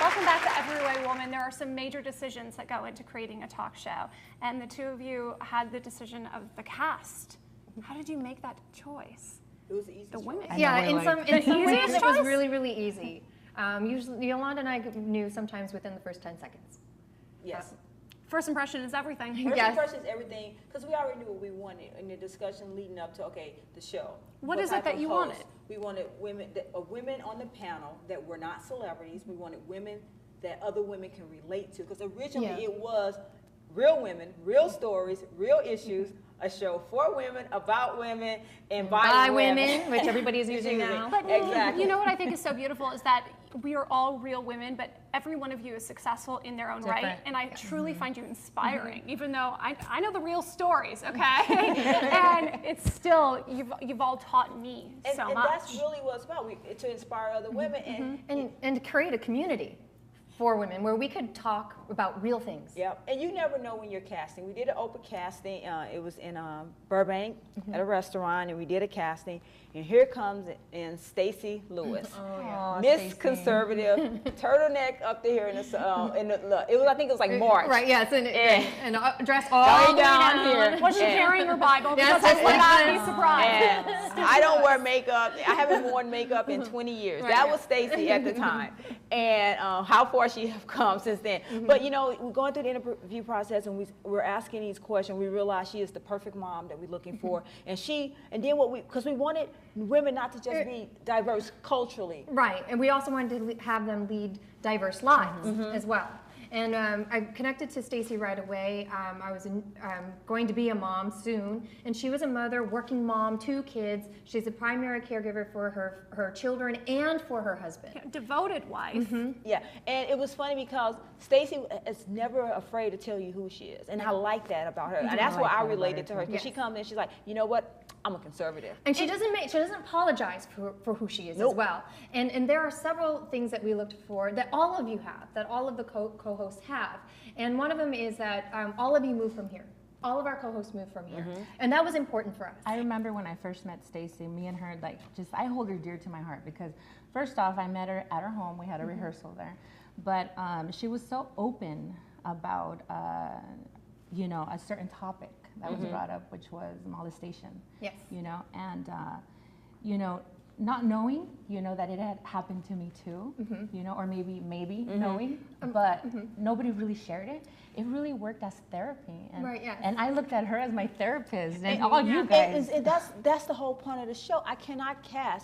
Welcome back to Every Woman. There are some major decisions that go into creating a talk show, and the two of you had the decision of the cast. How did you make that choice? It was the easiest. The women. Yeah, in some ways it was choice? really easy. Usually, Yolanda and I knew sometimes within the first 10 seconds. Yes. First impression is everything. First Yes. impression is everything, because we already knew what we wanted in the discussion leading up to, okay, the show. What is it type that of you host? wanted? We wanted women on the panel that were not celebrities. We wanted women that other women can relate to, because originally it was real women, real stories, real issues, a show for women, about women, and by women, which everybody is using now. But Exactly. you know what I think is so beautiful is that we are all real women, but every one of you is successful in their own right, and I truly find you inspiring, even though I know the real stories, okay? And it's still, you've all taught me so much. And that's really what it's about, to inspire other women. And to create a community for women where we could talk about real things. Yep, and you never know when you're casting. We did an open casting. It was in Burbank at a restaurant, and we did a casting. And here comes in Stacey Lewis, Miss Conservative, turtleneck up there in the it was, I think it was like March. Right. Yes, and dress all the way down here. Was she carrying her Bible? Yes, Because I would not be surprised. And I don't wear makeup. I haven't worn makeup in 20 years. That was Stacey at the time. And how far she have come since then. But you know, we're going through the interview process, and we're asking these questions. We realize she is the perfect mom that we're looking for. And then because we wanted women not to just be diverse culturally. Right, and we also wanted to have them lead diverse lives as well. And I connected to Stacey right away. I was going to be a mom soon, and she was a mother, working mom, 2 kids. She's a primary caregiver for her children and for her husband. Devoted wife. Yeah, and it was funny because Stacey is never afraid to tell you who she is, and I like that about her. And that's why I related to her, because she comes in, she's like, you know what? I'm a conservative. And she doesn't apologize for who she is as well. And there are several things that we looked for that all of you have, that all of the co-hosts have. And one of them is that all of you move from here. All of our co-hosts moved from here. And that was important for us. I remember when I first met Stacey, me and her, I hold her dear to my heart, because first off, I met her at her home. We had a rehearsal there. But she was so open about, you know, a certain topic that was brought up, which was molestation. Yes. You know, and, you know, not knowing, you know, that it had happened to me too, you know, or maybe knowing, but nobody really shared it. It really worked as therapy. And, and I looked at her as my therapist, and all you guys. And that's the whole point of the show.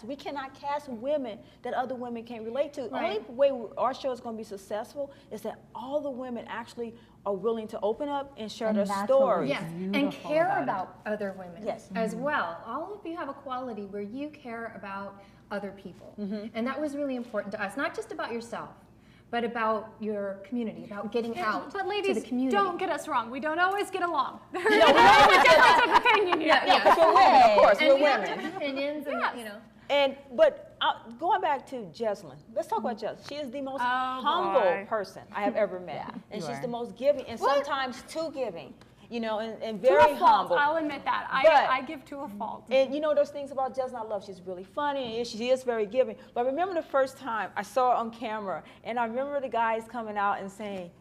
We cannot cast women that other women can't relate to. The only way our show is going to be successful is that all the women actually are willing to open up and share their stories. Yes, and care about other women as well. All of you have a quality where you care about other people. And that was really important to us, not just about yourself, but about your community, about getting out But ladies, to the community. don't get us wrong. We don't always get along. There's a difference of opinion here. Because we're women, of course, And we're we have women. different opinions, and you know. But going back to Jesslyn, let's talk about Jesslyn. She is the most humble person I have ever met. And she's the most giving, and sometimes too giving. You know, and very to a fault, humble. I'll admit that. I give to a fault. And you know, those things about Jesslyn I love. She's really funny, and she is very giving. But I remember the first time I saw her on camera, and I remember the guys coming out and saying,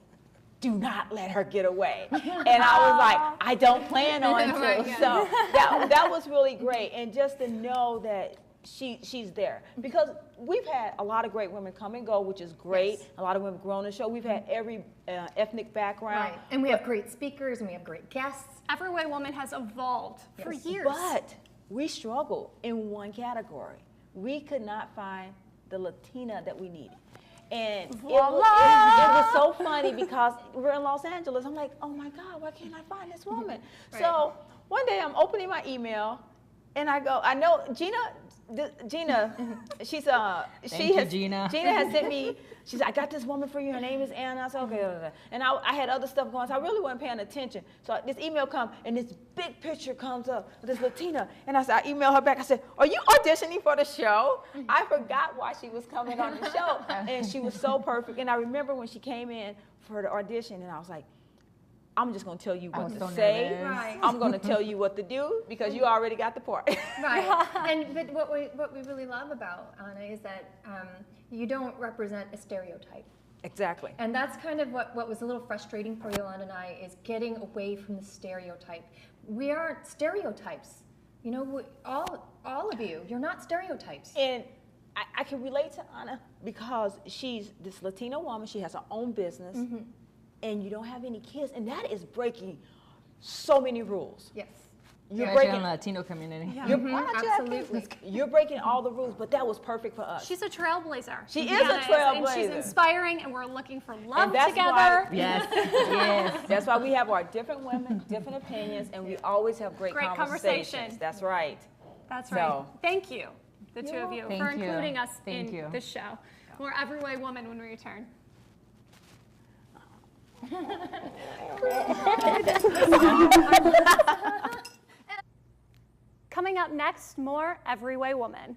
do not let her get away. And I was like, I don't plan on to. So that was really great. And just to know that she's there, because we've had a lot of great women come and go, which is great. A lot of women grown the show. We've had every ethnic background, and we have great speakers, and we have great guests. Every Woman has evolved for years. But we struggled in one category. We could not find the Latina that we needed. And it was so funny because we're in Los Angeles. I'm like, oh my God, why can't I find this woman? So one day I'm opening my email, and I go, I know Gina, she's Gina has sent me. She said, I got this woman for you. Her name is Anna. I said, okay. And I had other stuff going, so I really wasn't paying attention. So this email comes, and this big picture comes up with this Latina. And I said, I emailed her back. I said, are you auditioning for the show? I forgot why she was coming on the show. And she was so perfect. And I remember when she came in for the audition, and I was like, I'm just going to tell you what to say. I'm going to tell you what to do, because you already got the part. But what we really love about Anna is that you don't represent a stereotype. Exactly. And that's kind of what was a little frustrating for Yolanda and I, is getting away from the stereotype. We aren't stereotypes. You know, all of you, you're not stereotypes. And I can relate to Anna because she's this Latina woman. She has her own business, and you don't have any kids, and that is breaking so many rules. Yes. You're breaking in the Latino community. Yeah. Absolutely. You're breaking all the rules, but that was perfect for us. She's a trailblazer. She is a trailblazer. And she's inspiring, and we're looking for love And that's together. why- Yes, yes. That's why we have our different women, different opinions, and we always have great conversations. conversation. That's right. That's So- right. Thank you, the two of you, Thank for you. including us Thank in you. this show. More Every Way Woman when we return. Coming up next, more Every Way Woman.